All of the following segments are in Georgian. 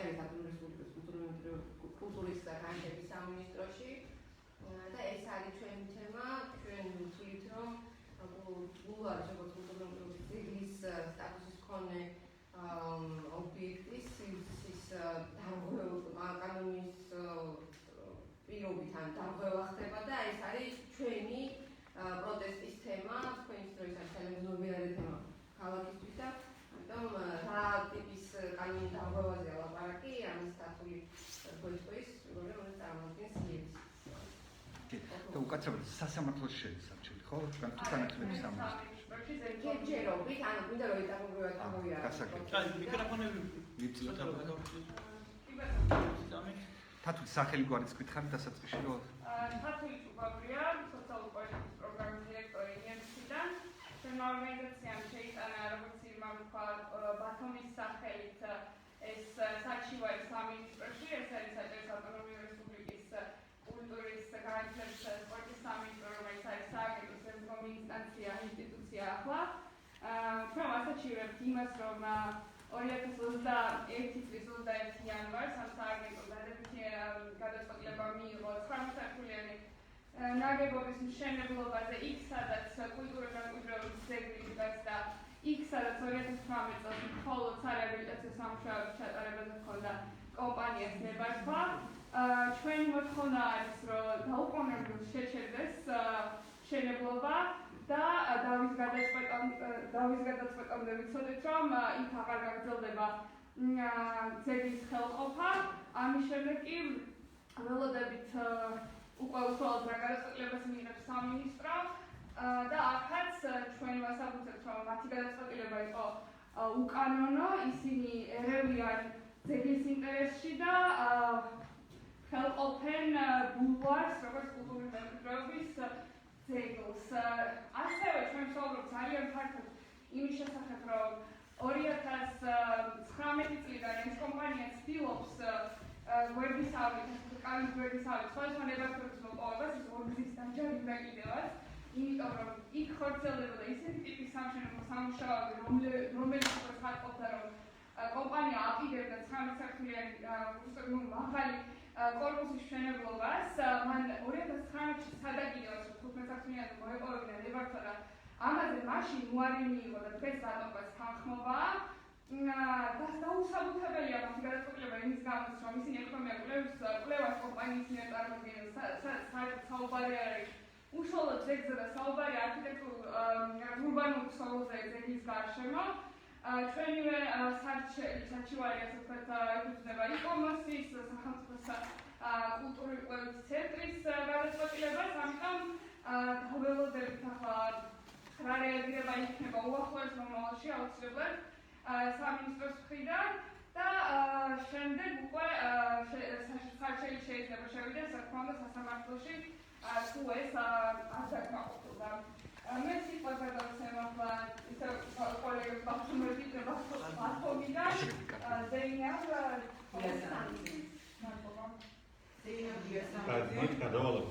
არის საქართველოს რესპუბლიკის კულტურის განვითარების სამინისტროში და ეს არის ჩვენი თემა, ჩვენ ვთვლით, რომ ბულვარის როგორც კულტურული ძეგლის სტატუსის მქონე ობიექტის ის კანონის პირობით ან დარღვევა ხდება და ეს არის ჩვენი პროტესტის თემა, თქვენი დროის თანამედროვე თემა ქალაქისთვის და ამიტომ რა ტიპის კანონის დარღვევაზე ლაპარაკი, ამის დათული პროექტის პროგრამა წარმოადგენს იების. და უკაცრავად სასამართლოს შესაძლებელი ხო? თქვენ თუ განათლების სამინისტროში. ჯერობით, ანუ მინდა რომ ეტაპობრივად ამოვიაროთ. მიკროფონები მიწილოთ თათული სახელი გვარიც გითხარი დასაწყისში რომ თათული ჭუბაბრია, სოციალური პოლიტიკის პროგრამის დირექტორი ინიესიდან. ჩვენმა ორგანიზაციამ შეიტანა როგორც ირმა ვთქვა ბათუმის სახელით ეს საჩივარი სამინისტროში, ეს არის საჭირო ავტონომიური რესპუბლიკის კულტურის განვითარების სპორტის სამინისტრო, რომელიც არის სააგენტოს ერთგული ინსტიტუცია ახლა. ჩვენ ვასაჩივრებთ იმას, რომ 2021 წლის 21 იანვარს ამ სააგენტოს დადებითი გადაწყვეტილება მიიღო 19 სართულიანი ნაგებობის მშენებლობაზე იქ, სადაც კულტურული მემკვიდრეობის ძეგლი დგას და იქ, სადაც 2018 წელს მხოლოდ სარეაბილიტაციო სამუშაოების ჩატარებაზე ჰქონდა კომპანიას ნებართვა. ჩვენი მოთხოვნა არის, რომ დაუყოვნებლივ შეჩერდეს მშენებლობა და დავის გადაწყვეტამდე ვიცოდეთ, რომ იქ აღარ გაგრძელდება ძეგლის ხელყოფა. ამის შემდეგ კი ველოდებით უკვე უშუალოდ რა გადაწყვეტილებას მიიღებს სამინისტრო და აქაც ჩვენ ვასაბუთებთ, რომ მათი გადაწყვეტილება იყო უკანონო, ისინი ერევიან ძეგლის ინტერესში და ხელყოფენ ბულვარს, როგორც კულტურული მემკვიდრეობის ძეგლს. ასევე ჩვენ ვსაუბრობთ ძალიან ფართოდ იმის შესახებ, რომ 2019 წლიდან ეს კომპანია ცდილობს გვერდისავლის, კანის გვერდისავლის სხვადასხვა ნებართვების მოპოვებას, ის ორგზის დამჯარი უნდა კიდევაც, იმიტომ რომ იქ ხორციელდებოდა ისეთი ტიპის სამშენებლო სამუშაოები, რომელიც უკვე ხარკობდა, რომ კომპანია აპირებდა 19 სართულიანი მაღალი კორპუსის მშენებლობას. მან 2019 წელს სადაკიდევაც 15 სართულიანი მოეპოვებინა ნებართვა და ამაზე მაშინ უარი მიიღო და დღეს დატოვებას თანხმობა. დაუსაბუთებელია მათი გადაწყვეტილება იმის გამოც, რომ ისინი ეხმარებიან კვლევას კომპანიის მიერ წარმოდგენილ საუბარი არის უშუალოდ ძეგლზე და საუბარი არქიტექტურულ ურბანულ ქსოვილზე ძეგლის გარშემო. ჩვენივე საჩივარი, ასე ვთქვათ, ეკუთვნება იკომოსის, სახელმწიფოს კულტურული კვლევის ცენტრის გადაწყვეტილებას, ამიტომ დაველოდებით ახლა რა რეაგირება იქნება უახლოეს მომავალში აუცილებლად სამინისტროს მხრიდან და შემდეგ უკვე საჩელი შეიძლება შევიდეს, რა თქმა უნდა, სასამართლოში თუ ეს არ დაკმაყოფილდა. მე სიტყვა გადავცემ ახლა ისე კოლეგებს ბახუმებით და ბახუმიდან ზეინაბ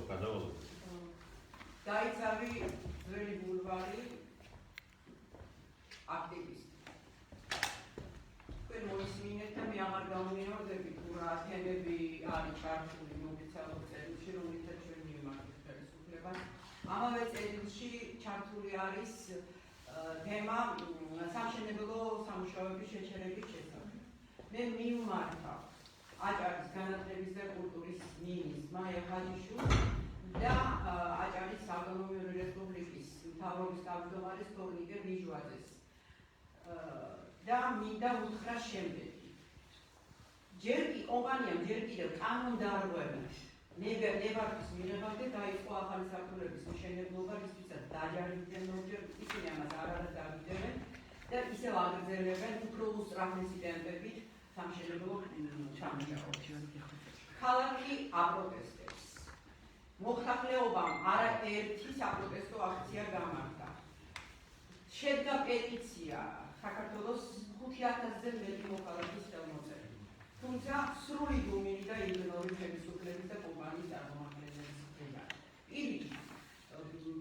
გადავალოთ. დაიცავი ძველი ბულვარი აქტივისტი. თქვენ მოისმინეთ და მე აღარ გამომიორდები თუ რა თემები არის ჩართული ოფიციალურ წერილში, რომელთაც ჩვენ მივმართეთ ხელისუფლებას. ამავე წერილში ჩართული არის თემა სამშენებლო სამუშაოების შეჩერების შესახებ. მე მივმართავ აჭარის განათლების და კულტურის მინისტრმა ეხაჯიშვილს და აჭარის ავტონომიური რესპუბლიკის მთავრობის თავმჯდომარის თორნიკე ვიჟვაძეს და მინდა უთხრა შემდეგი. ჯერ კი კომპანიამ ჯერ კიდევ კანონდარღვევით ნებართვის მიღებამდე დაიწყო ახალი სართულების მშენებლობა, რისთვისაც დაჯარიმდნენ ორჯერ, ისინი ამას არადაც დაგიჯერენ და ისევ აგრძელებენ უფრო უსწრაფნესი ტემპებით სამშენებლო სამუშაოებს. ქალაქი აპროტესტებს. მოხალხეობამ არაერთი საპროტესტო აქცია გამართა. შედგა პეტიცია საქართველოს 5000-ზე მეტი მოქალაქის ხელმოწერით. თუმცა სრული გუმირი და იგნორი ხელისუფლების და კომპანიის წარმომადგენლების მხრიდან. პირიქით,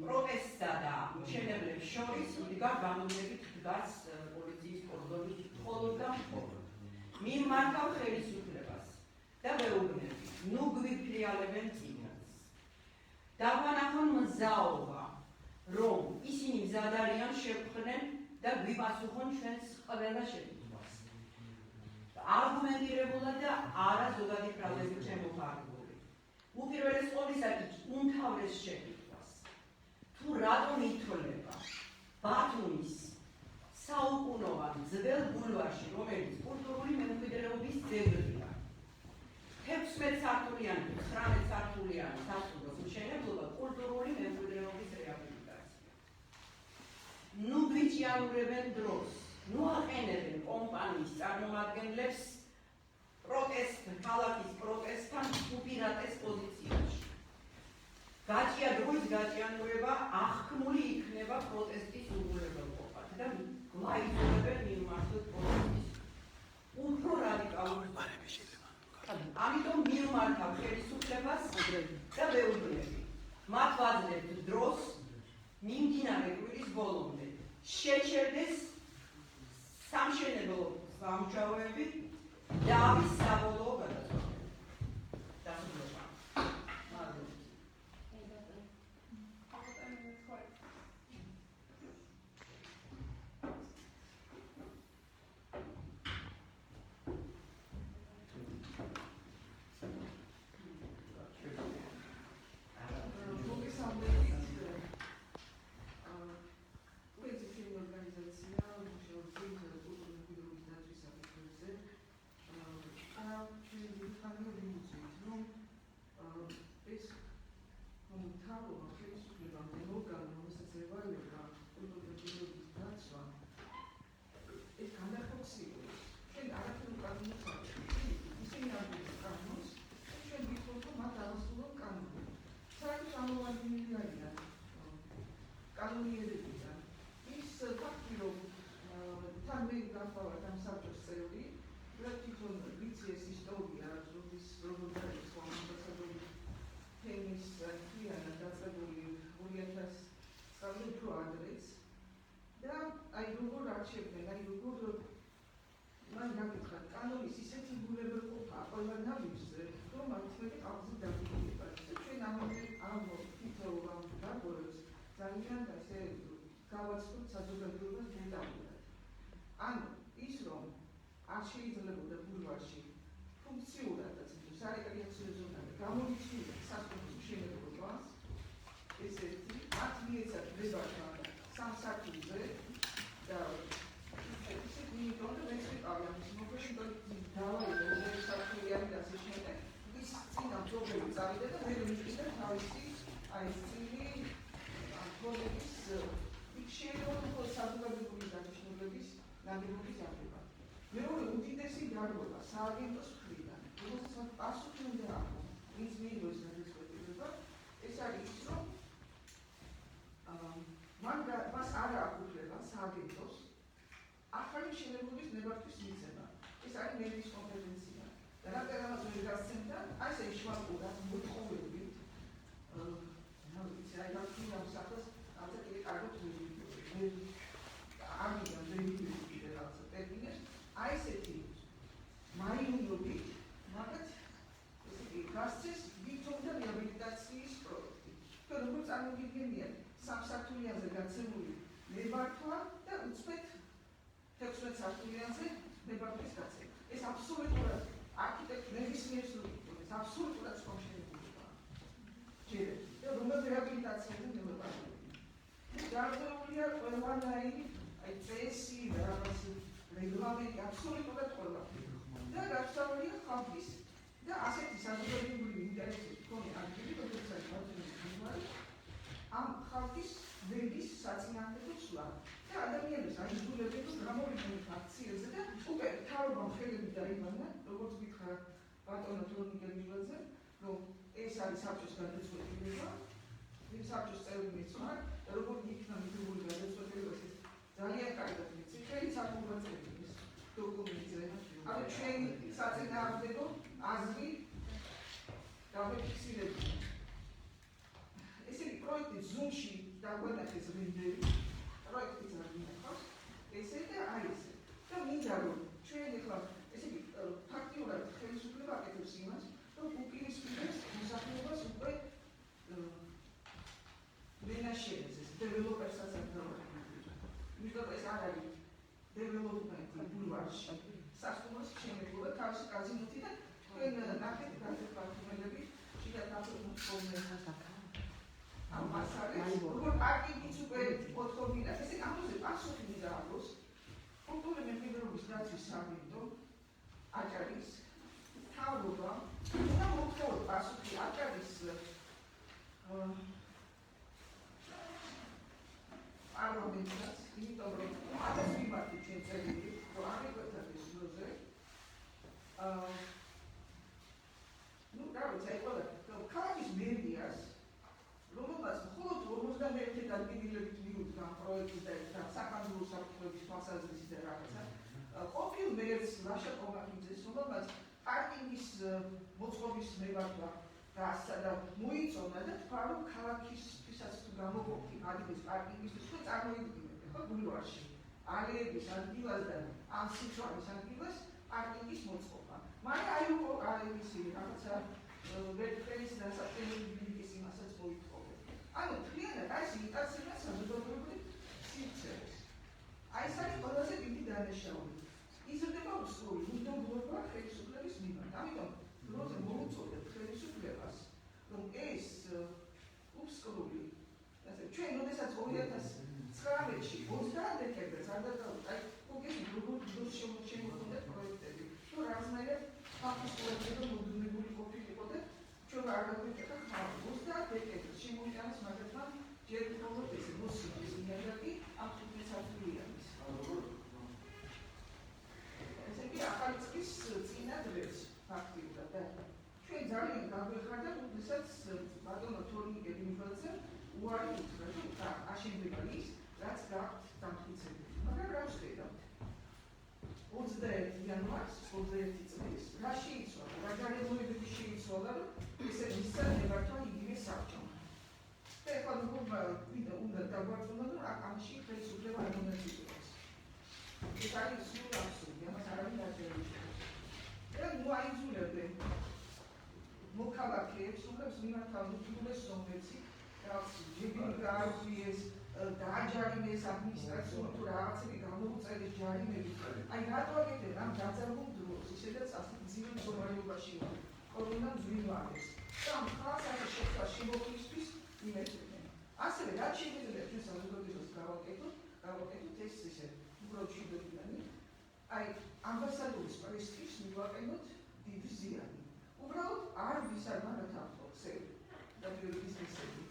პროტესტსა და მშენებლებს შორის იდგა განმავლობით დგას პოლიციის კორდონი მხოლოდ და მხოლოდ. მიმართავ ხელისუფლებას და მეუბნები, ნუ გვიფრიალებენ წინას. დაგვანახონ მზაობა, რომ ისინი მზად არიან შევხვდნენ და გვიპასუხონ ჩვენს ყველა შეკითხვას. არგუმენტირებულად და არა ზოგადი ფრაზებით შემოხარგული. უპირველეს ყოვლისა კი უმთავრეს შეკითხვას. თუ რატომ ითვლება ბათუმის საუკუნოვან ძველ ბულვარში, რომელიც კულტურული მემკვიდრეობის ძეგლია, 16 სართულიანი, 19 სართულიანი სასტუმროს მშენებლობა კულტურული მემკვიდრეობის რეაბილიტაცია. ნუ გვიჭიანურებენ დროს, ნუ აყენებენ კომპანიის წარმომადგენლებს ქალაქის პროტესტთან უპირატეს პოზიციაში. გაჭია დროის გაჭიანურება აღქმული იქნება პროტესტის უღურებელყოფად და გვაიძულებენ მიმართოთ პროტესტის უფრო რადიკალურ ამიტომ მივმართავ ხელისუფლებას და ვეუბნები, მათ ვაძლევთ დროს მიმდინარე კვირის ბოლომდე შეჩერდეს სამშენებლო სამუშაოები და ამის საბოლოო გადაწყვეტილება. დასრულება. შეიძლებოდა ბულვარში ფუნქციურადაც სარეკრეაციო ზონა გამოიწვია სასტუმრო მშენებლობას ესეთი მათ მიეცათ დებატა სამსართულზე და ისეთი იმიტომ რომ ეს იყავი ამის მოგეშინდა დავაიდო სამსართულიანი და ასე შემდეგ ის წინა ძობები წავიდა და მე მიჭირდა თავისი აი ეს წილი კოლეგის შეიძლება საზოგადოებრივი დანიშნულების ნაგებობის აღება. მეორე უდიდესი გარღვევა სააგენტოს მხრიდან, რომელსაც პასუხი უნდა აქვს, ვინც მიიღო ეს გადაწყვეტილება, ეს არის ის, რომ მას არ აქვს უფლება სააგენტოს ახალი მშენებლობის ნებართვის მიცემა. ეს არის მერიის კომპეტენცია. და რადგან ამას ვერ გასცემდა, აი ესე იშვიათურად მოთხოვებით, აი რადგან ამ სახელს ამაზე კიდე კარგად ამიდან ვერიფიცირებთ კიდე რაღაცა ტერმინებს. აი ესეთი მაიუნობით, მაგათ ესე იგი გასცეს ვითომდა რეაბილიტაციის პროექტი. თუ როგორ წარმოგიდგენიათ სამსართულიანზე გაცემული ნებართვა და უცბეთ 16 სართულიანზე ნებართვის გაცემა. ეს აბსოლუტურად არქიტექტურის ნებისმიერ ეს აბსოლუტურად კომშენებულებაა. ჯერებს და რომელ რეაბილიტაციაზე ნებართვა. გარკვეულია ყველანაირი აი წესი და რაღაც რეგლამენტი აბსოლუტურად ყველაფერი. და გასწავლია ხალხის და ასეთი საზოგადოებრივი ინტერესის მქონე ადგილი, როგორც არის ბათუმის ამ ხალხის ვების საწინააღმდეგო ცვლა. და ადამიანებს აიძულებენ რომ გამოვიდნენ აქციებზე და უკვე მთავრობამ ხელები დაიბანა, როგორც გითხრა ბატონო თორნიკელიძე, რომ ეს არის საბჭოს გადაწყვეტილება, იმ საბჭოს წევრები მიცნობენ და როგორ იქნა მიღებული გადაწყვეტილება ეს ძალიან კარგად ვიცი. ჩვენი საკონგრესო დოკუმენტზე, ანუ ჩვენი საწინააღმდეგო აზრი გავიფიქსირებული. ესე იგი პროექტი ზუმში დაგვანახეს რენდერი, პროექტიც არ მინახავს, ესე და აი ესე. და მინდა რომ ჩვენ ახლა ესე იგი ფაქტიურად ხელისუფლება აკეთებს იმას, და თქვენ ნახეთ გაზეთ-პარკმელები შიდა თაფლობდნენ ამ მასალებს, როგორ პარკინგიც უკვე მოთხოვინათ, ესე ამაზე პასუხი მიდააქვს კულტურული მემკვიდრეობის დაცვის სამინისტრო, აჭარის მთავრობა და მოთხოვოთ პასუხი აჭარის პარლამენტს, იმიტომ რომ ამას მიმართით ჩვენ წერილი, რომ ამეკვეთათ ეს დროზე. ნუ რა ვიცი, აი ყველა ქალაქის მერიას რომელსაც მხოლოდ 51 ადგილებით მიუდგა პროექტის და საქართველოს საფრთხეების თვალსაზრისით და რაღაცა. ყოფილ მერს ლაშა კომაკიძეს, რომელსაც პარკინგის მოწყობის მებარგვა გაასცა და მოიწონა და თქვა, რომ ქალაქისთვისაც თუ გამოყოფი ადგილის პარკინგისთვის, ხო წარმოიდგინეთ, ხო ბულვარში ალეების ადგილას და ამ სიტუაციის ადგილას პარკინგის მოწყობა. მაგრამ აი უკვე აივისი რაღაცა ვერტყელის დასაწყისებელი იმასაც მოითხოვე. ანუ თლიანად აი ეს იტაცება საზოგადოებრივი სივრცეებს. აი ეს არის ყველაზე დიდი დანაშაული. იზრდება უსწორი უნდობლობა ხელისუფლების მიმართ. ამიტომ დროზე მოუწოდეთ ხელისუფლებას, რომ ეს უსკრული, ასე ჩვენ როდესაც 2019-ში 30 დეკემბერს არ დაგავდით, აი უკვე როგორ შემოხონდეთ პროექტები. თუ რაღაცნაირად ფაქტობრივად მოდუნებული ყოფილიყო და ჩვენ არ დაგვიკეთა ხმაური. 30 დეკემბერს შემოიტანეს მაგათმა ჯერ უბრალოდ ესე მოსილის ნიადაგი ამ 15 საათიანის. ესე იგი ახალი წლის წინა დღეს ფაქტიურად და ჩვენ ძალიან გაგვეხარდა, როდესაც ბატონო თორნიკე მიმღებზე უარი უთხრა, რომ აშენდება ის, რაც გაქვთ დამტკიცებული. მაგრამ რა ვხედავთ? 21 იანვარს, 21 წლის, რა შეიცვალა, რა გარემოებები შეიცვალა, რომ ესე მისცა ნებართვა იგივე საბჭომ. და ეხლა უნდა დაგვარწმუნოთ, რომ ამაში ხელისუფლება არ უნდა იწვევს. ეს არის სულ აბსურდი, ამას არავინ არ შეეძლებს. და ნუ აიძულებენ მოქალაქეებს, რომლებიც მიმართავენ უპირველეს სომხეთში, რაც ჯებინი გაარღვიეს, დააჯარიმეს ადმინისტრაციულ თუ რაღაცები გამოუწერეს ჯარიმები. აი რატო აკეთებენ ამ დაძაბულ დროს, ისედაც ასე ძიმე მდგომარეობაში ვარ, კორონა მძვინვარებს. და ამ ხალხს ასე შეხვდა შემოქმნისთვის იმეცებენ. ასევე რაც შეგვიძლია ჩვენ საზოგადოებას გავაკეთოთ ეს ისე უბრალოდ შეგიძლიანი. აი ამბასადორის პრესტიჟს მივაყენოთ დიდი ზიანი. უბრალოდ არ ვისარ მაგათავთო ქსელი და ბიზნესები.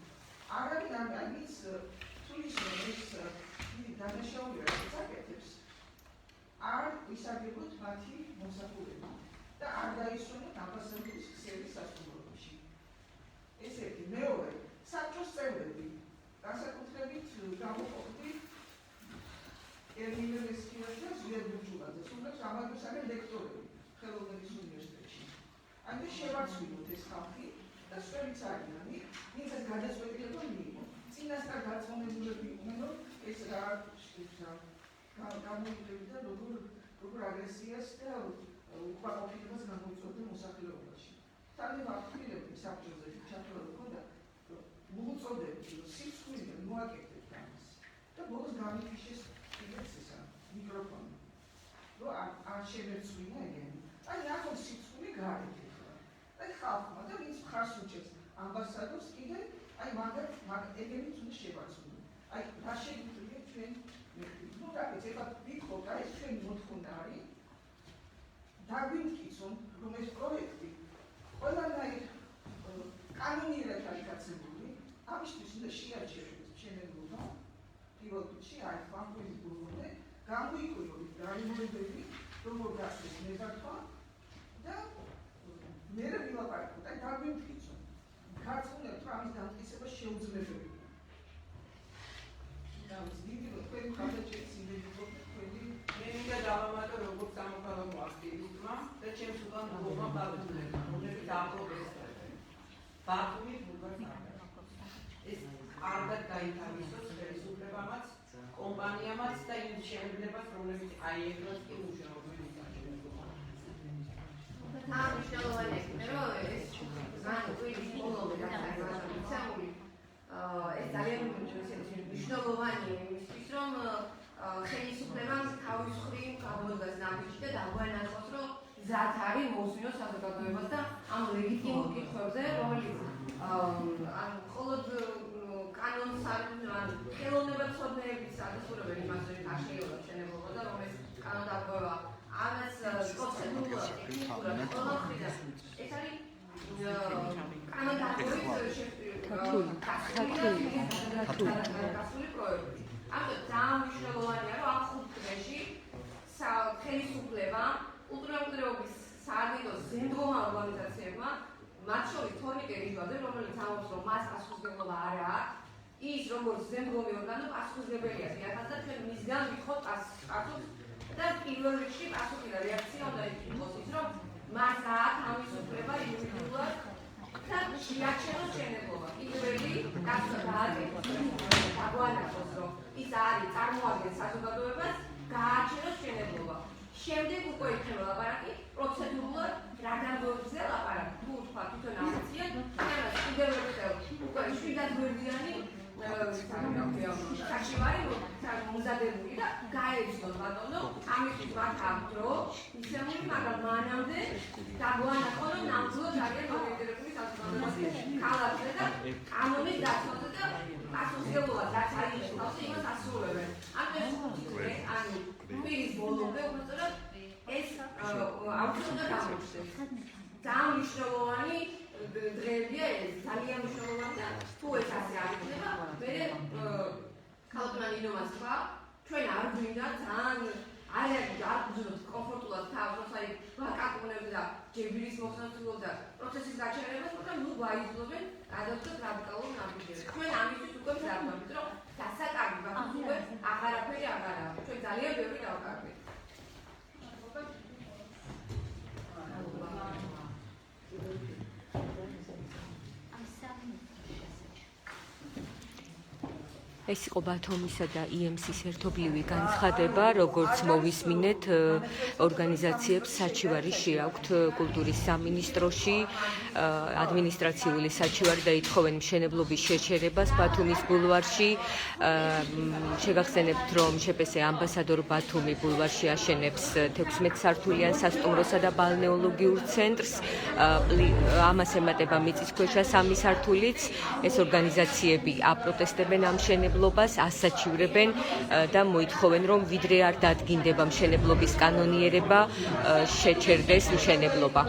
არავინ არ ის თulis ეს დანაშაულია რაც აკეთებს. არ ვისაგებოთ მათი მოსახულება და არ დაისვენოთ ამბასადორის ქსელის სასტუმროში. ეს ერთი. მეორე, საბჭოს წევრები განსაკუთრებით გამოყოფდი ერმილე მესკიას და ზვიად ბურჯულაძეს, რომლებიც ამაგროს არიან ლექტორები ხელოვნების უნივერსიტეტში. ამიტომ შევარცვლოთ ეს ხალხი და სწორიც არიანი, ვინცაც გადაწყვეტილება მიიღო. წინასწარ გაწმენებულები იყვნენ, რომ ეს რა გამოიყენებდა როგორ აგრესიას და უკმაყოფილებას გამოიწვევდა მოსახლეობაში. თანება აქტიურები საბჭოზე ჩათვლილი ჰქონდა, მოუწოდებთ, რომ სიცხვიდან მოაკეთებთ ამას. და ბოლოს გამიფიშეს კიდეც ესა მიკროფონი. რომ არ შევერცვლინა ეგენი. აი ახლა სიცხვილი გარეთ ეხლა. აი ხალხმა და ვინც მხარს უჭერს ამბასადორს კიდე აი მაგ ეგენიც უნდა შევარცვლოთ. აი რა შეგვიძლია ჩვენ ნუ რაკეც ეხლა ვიქოთ აი ეს ჩვენი მოთხოვნა არის დაგვიმტკიცონ რომ ეს პროექტი ყველანაირ კანონიერად არის გაცემული. ამისთვის უნდა შეარჩიოს შემეძლობა პირველ რიგში აი ფაქტური პრობლემა გამოიკვლიოთ გარემოებები როგორ გასცეს ნებართვა და მე ვილაპარაკოთ აი დაგვიმტკიცონ გაწმუნებთ რომ ამის დამტკიცება შეუძლებელია. და ვიზიტი თქვენ ხალხებს იმედობთ თქვენი მე მინდა დავამატო როგორც სამოქალაქო აქტივისტმა და ჩემს უკან მოგმა ბატონებმა, რომლებიც აპრობეს ბატონი ბულგარს ეს კარგად გაითავისოს ხელისუფლებამაც, კომპანიამაც და იმ შეხედებას, რომლებიც აიებროს კი მუშაობენ ისარჩევებლად. თან მნიშვნელოვანია, რომ ეს მან უიდის ბოლომდე გასაგებია. ეს ძალიან მნიშვნელოვანია იმისთვის, რომ ხელისუფლებამ თავის მხრივ გამოდგას ნაბიჯი და დაგვანახოს, რომ გზად არის მოусმინოს საზოგადოებას და ამ ლეგიტიმურ კითხვებზე, რომელიც მხოლოდ კანონს ან ხელოვნებაცოდნეების ადასტურებენ იმას, რომ არ შეიძლება მშენებლობა და რომ ეს კანონდარღვევა ამას პროცედურულად, ტექნიკურად ყველა მხრიდან ეს არის კანონდარღვევის გასული პროექტი. ამიტომ ძალიან მნიშვნელოვანია, რომ ამ 5 დღეში ხელისუფლება კულტურების სააგენტოს ზემდგომა ორგანიზაციებმა, მათ შორის თორნიკე რიჟვაძე, რომელიც ამბობს, რომ მას პასუხისმგებლობა არ აქვს, ის როგორც ზემდგომი ორგანო პასუხისმგებელია სიახალს და ჩვენ მისგან ვითხოთ პასუხს და პირველ რიგში პასუხი და რეაქცია უნდა იყოს ის, რომ მას აქვს თავისუფლება ინდივიდუალურად და შეარჩენოს მშენებლობა. პირველი დაგვანახოს, რომ ის არის წარმოადგენს საზოგადოებას, გააჩენოს მშენებლობა. შემდეგ უკვე იქნება ლაპარაკი პროცედურულად რა დარღვევებზე ლაპარაკი. თუ თქვა თვითონ ამაცია, ამას კიდევ ერთხელ უკვე 7 გვერდიანი საჩივარი მოზადებული და გაეცნოთ ბატონო, ამისთვის მათ აქვთ დრო, ისეული, მაგრამ მანამდე დაგვანახონ, რომ ნამდვილად არიან ორიენტირებული საზოგადოებაზე, ქალაქზე და კანონის დაცვაზე და პასუხისმგებლობას რაც აიღებს, იმას ასრულებენ. ამიტომ ანუ კვირის ბოლომდე უბრალოდ ეს აუცილებლად გამოჩნდეს. ძალიან მნიშვნელოვანი დღეებია ეს, ძალიან მნიშვნელოვანი და თუ ეს ასე არ იქნება, მე ქალბატონ ნინომას თქვა, ჩვენ არ გვინდა ძალიან არ ვძლებთ კომფორტულად თავს, როცა იქ ვაკაკუნებთ და ჯებირის მოხსნას და პროცესის გაჩერებას, მაგრამ ნუ გვაიძულებენ გადავწყვეტ რადიკალურ ნაბიჯებს. ჩვენ ამისთვის უკვე ვზარდობთ, რომ დასაკარგი ბაქოს უკვე აღარაფერი აღარ აქვს. ჩვენ ძალიან ბევრი დავკარგეთ. ეს იყო ბათუმისა და IMC-ის ერთობლივი განცხადება, როგორც მოვისმინეთ, ორგანიზაციებს საჩივარი შეაქვთ კულტურის სამინისტროში, ადმინისტრაციული საჩივარი და ითხოვენ მშენებლობის შეჩერებას ბათუმის ბულვარში. შეგახსენებთ, რომ შპს ამბასადორ ბათუმი ბულვარში აშენებს 16 სართულიან სასტუმროსა და ბალნეოლოგიურ ცენტრს. ამას ემატება მიწისქვეშა 3 სართულიც. ეს ორგანიზაციები აპროტესტებენ ამ მშენებლობას, ასაჩივრებენ და მოითხოვენ, რომ ვიდრე არ დადგინდება მშენებლობის კანონიერება, შეჩერდეს მშენებლობა.